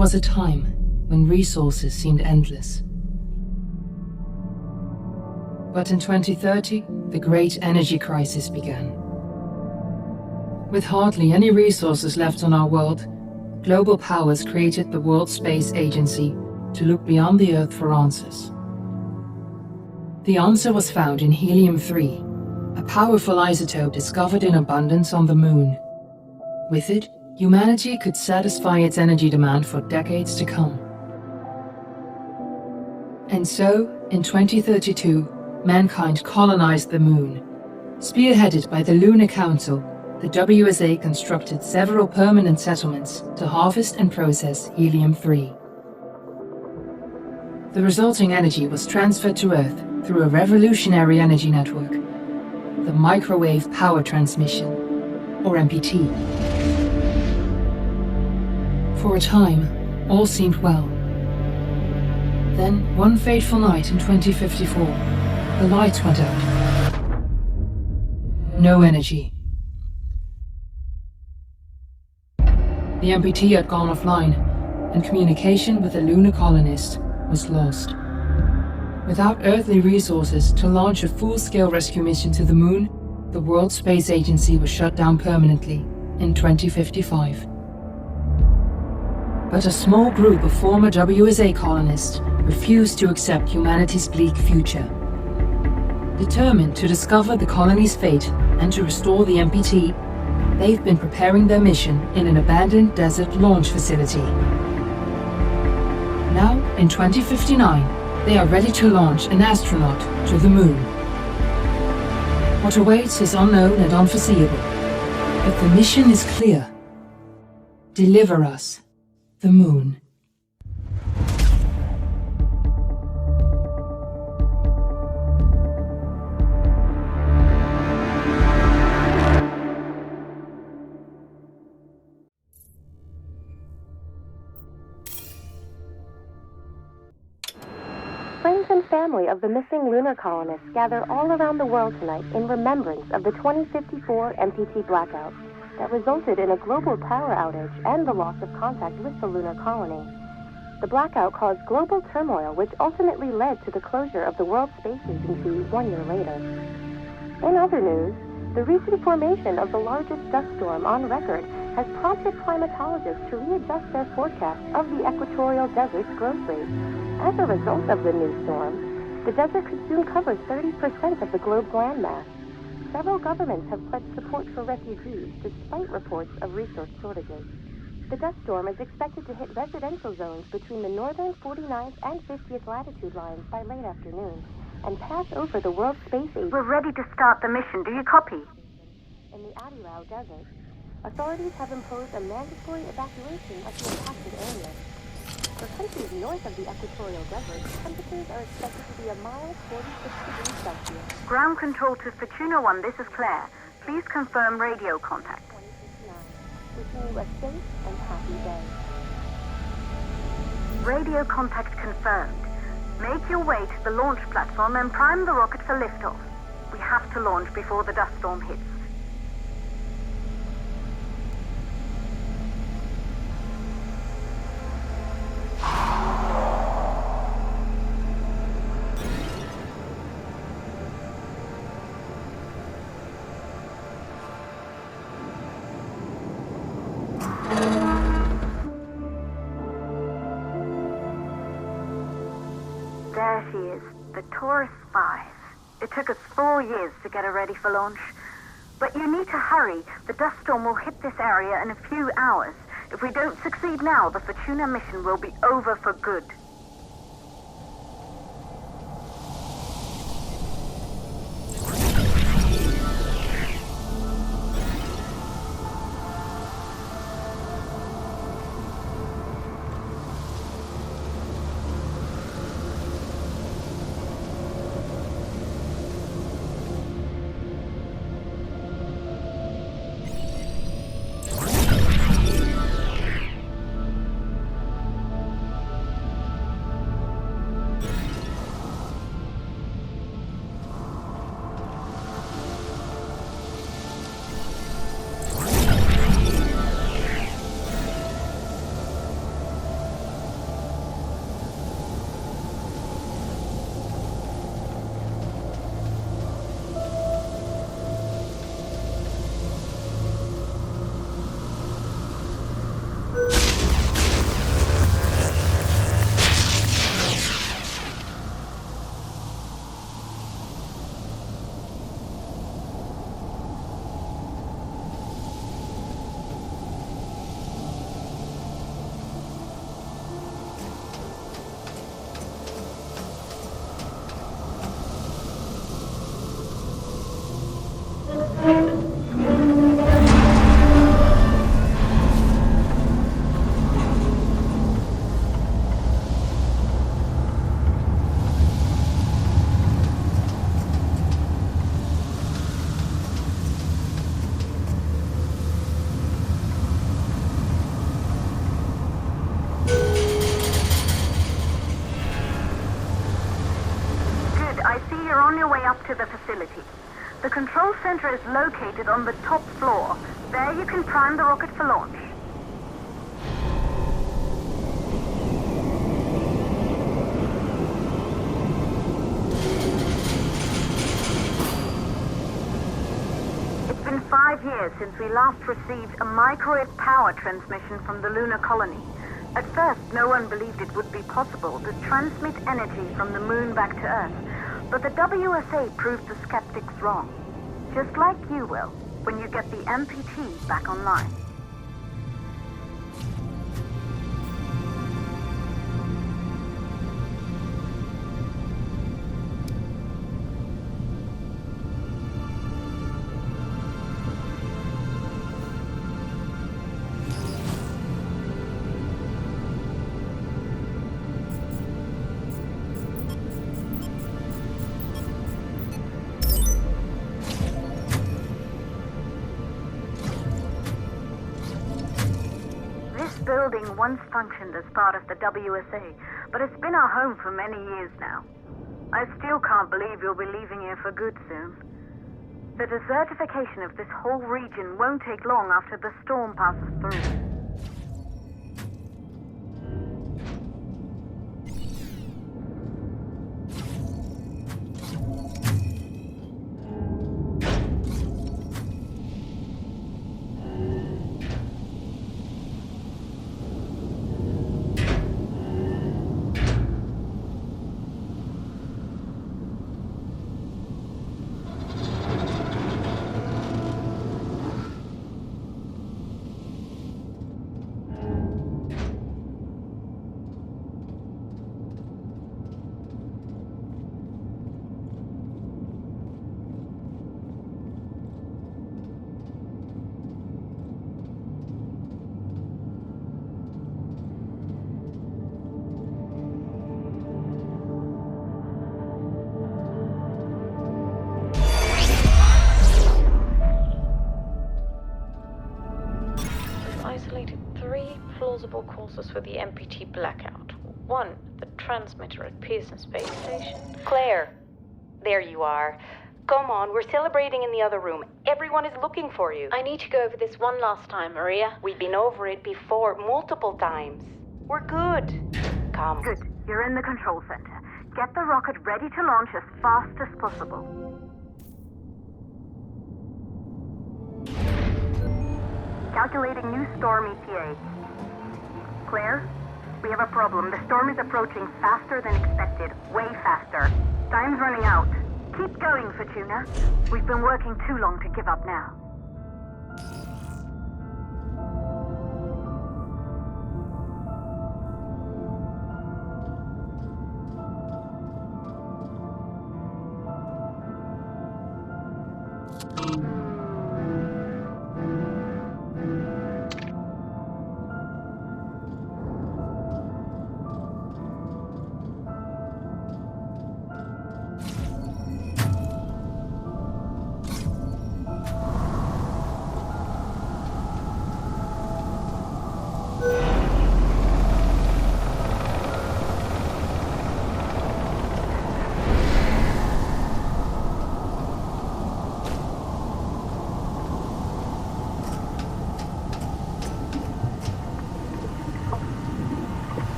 was a time when resources seemed endless. But in 2030, the great energy crisis began. With hardly any resources left on our world, global powers created the World Space Agency to look beyond the Earth for answers. The answer was found in helium-3, a powerful isotope discovered in abundance on the Moon. With it, humanity could satisfy its energy demand for decades to come. And so, in 2032, mankind colonized the Moon. Spearheaded by the Lunar Council, the WSA constructed several permanent settlements to harvest and process helium-3. The resulting energy was transferred to Earth through a revolutionary energy network, the Microwave Power Transmission, or MPT. For a time, all seemed well. Then, one fateful night in 2054, the lights went out. No energy. The MPT had gone offline, and communication with the lunar colonist was lost. Without earthly resources to launch a full-scale rescue mission to the Moon, the World Space Agency was shut down permanently in 2055. But a small group of former WSA colonists refused to accept humanity's bleak future. Determined to discover the colony's fate and to restore the MPT, they've been preparing their mission in an abandoned desert launch facility. Now, in 2059, they are ready to launch an astronaut to the Moon. What awaits is unknown and unforeseeable, but the mission is clear. Deliver us the Moon. Friends and family of the missing lunar colonists gather all around the world tonight in remembrance of the 2054 MPT blackout that resulted in a global power outage and the loss of contact with the lunar colony. The blackout caused global turmoil, which ultimately led to the closure of the World Space Agency 1 year later. In other news, the recent formation of the largest dust storm on record has prompted climatologists to readjust their forecast of the equatorial desert's growth rate. As a result of the new storm, the desert could soon cover 30% of the globe's landmass. Several governments have pledged support for refugees despite reports of resource shortages. The dust storm is expected to hit residential zones between the northern 49th and 50th latitude lines by late afternoon and pass over the World Space Agency. We're ready to start the mission. Do you copy? In the Adirau Desert, authorities have imposed a mandatory evacuation of the impacted area. For countries north of the equatorial desert, temperatures are expected to be a mild 46 degrees Celsius. Ground control to Fortuna 1, this is Claire. Please confirm radio contact. 2059. Wishing you a safe and happy day. Radio contact confirmed. Make your way to the launch platform and prime the rocket for liftoff. We have to launch before the dust storm hits. There she is, the Taurus 5. It took us 4 years to get her ready for launch. But you need to hurry. The dust storm will hit this area in a few hours. If we don't succeed now, the Fortuna mission will be over for good. you're on your way up to the facility. The control center is located on the top floor. There you can prime the rocket for launch. It's been 5 years since we last received a microwave power transmission from the lunar colony. At first, no one believed it would be possible to transmit energy from the moon back to Earth, but the WSA proved the skeptics wrong. Just like you will, when you get the MPT back online. Building once functioned as part of the WSA, but it's been our home for many years now. I still can't believe you'll be leaving here for good soon. The desertification of this whole region won't take long after the storm passes through. Isolated 3 plausible causes for the MPT blackout. 1, the transmitter at Pearson Space Station. Claire, there you are. Come on, we're celebrating in the other room. Everyone is looking for you. I need to go over this one last time, Maria. We've been over it before, multiple times. We're good. Come. Good. You're in the control center. Get the rocket ready to launch as fast as possible. Calculating new storm ETA. Claire, we have a problem. The storm is approaching faster than expected. Way faster. Time's running out. Keep going, Fortuna. We've been working too long to give up now.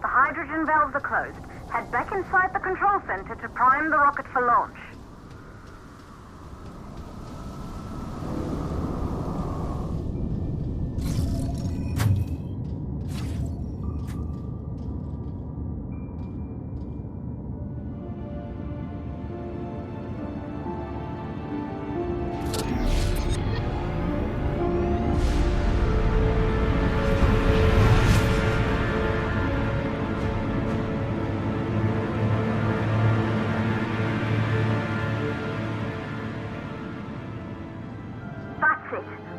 The hydrogen valves are closed. Head back inside the control center to prime the rocket for launch.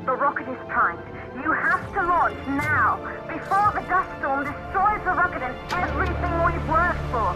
The rocket is primed. You have to launch now, before the dust storm destroys the rocket and everything we've worked for.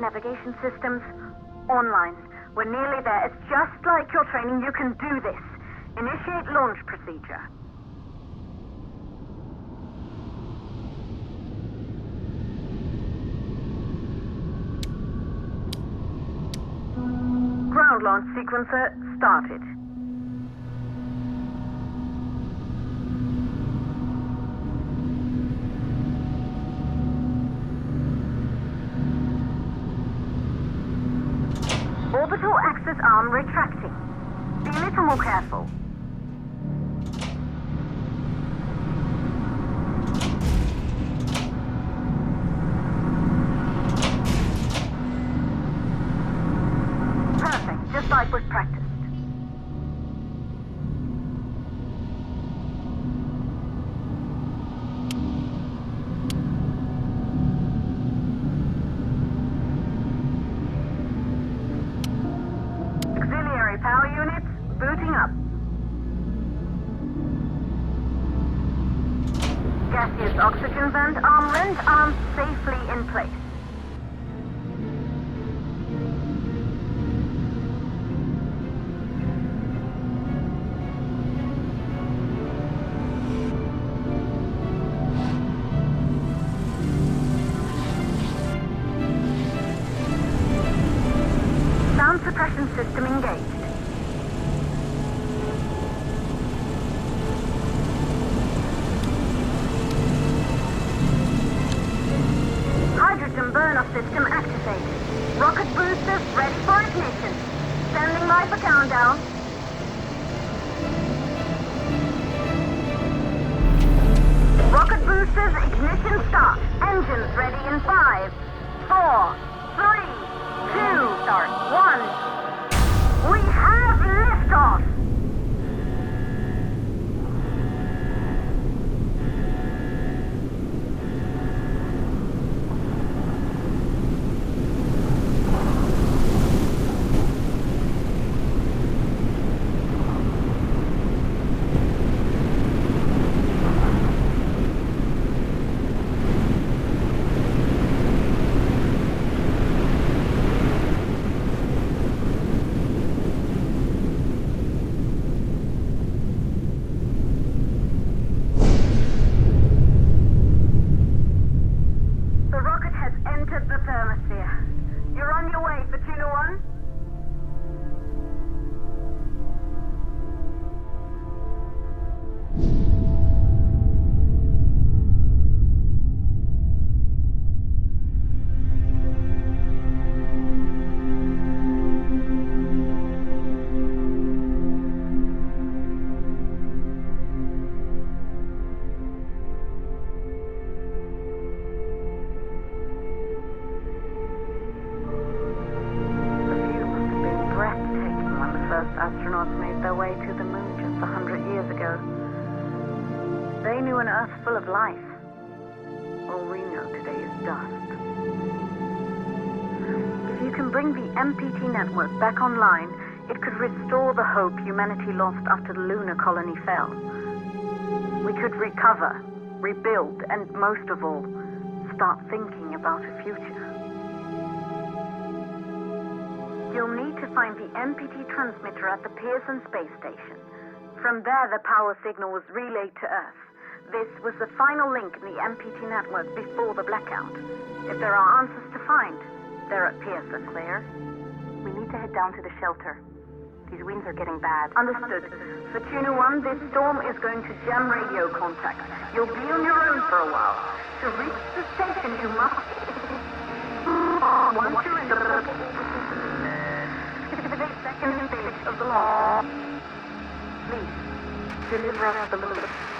Navigation systems online. We're nearly there. It's just like your training. You can do this. Initiate launch procedure. Ground launch sequencer started. Orbital access arm retracting. Be a little more careful. Perfect, just like was practiced. Power units booting up. Gaseous oxygen vent arms safely in place. Sound suppression system engaged. Hydrogen burn-off system activated. Rocket boosters ready for ignition. Standing by for countdown. Rocket boosters ignition start. Engines ready in 5, 4, 3, 2, start 1. We have liftoff. first astronauts made their way to the moon just 100 years ago. They knew an Earth full of life. All we know today is dust. If you can bring the MPT network back online, it could restore the hope humanity lost after the lunar colony fell. We could recover, rebuild, and most of all, start thinking about a future. You'll need to find the MPT transmitter at the Pearson space station. From there, the power signal was relayed to Earth. This was the final link in the MPT network before the blackout. If there are answers to find, they're at Pearson. Claire, we need to head down to the shelter. These winds are getting bad. Understood. For Tuna 1, this storm is going to jam radio contact. You'll be on your own for a while. To reach the station, you must... Once you're in the 52nd stage of the launch, please, deliver us the loop.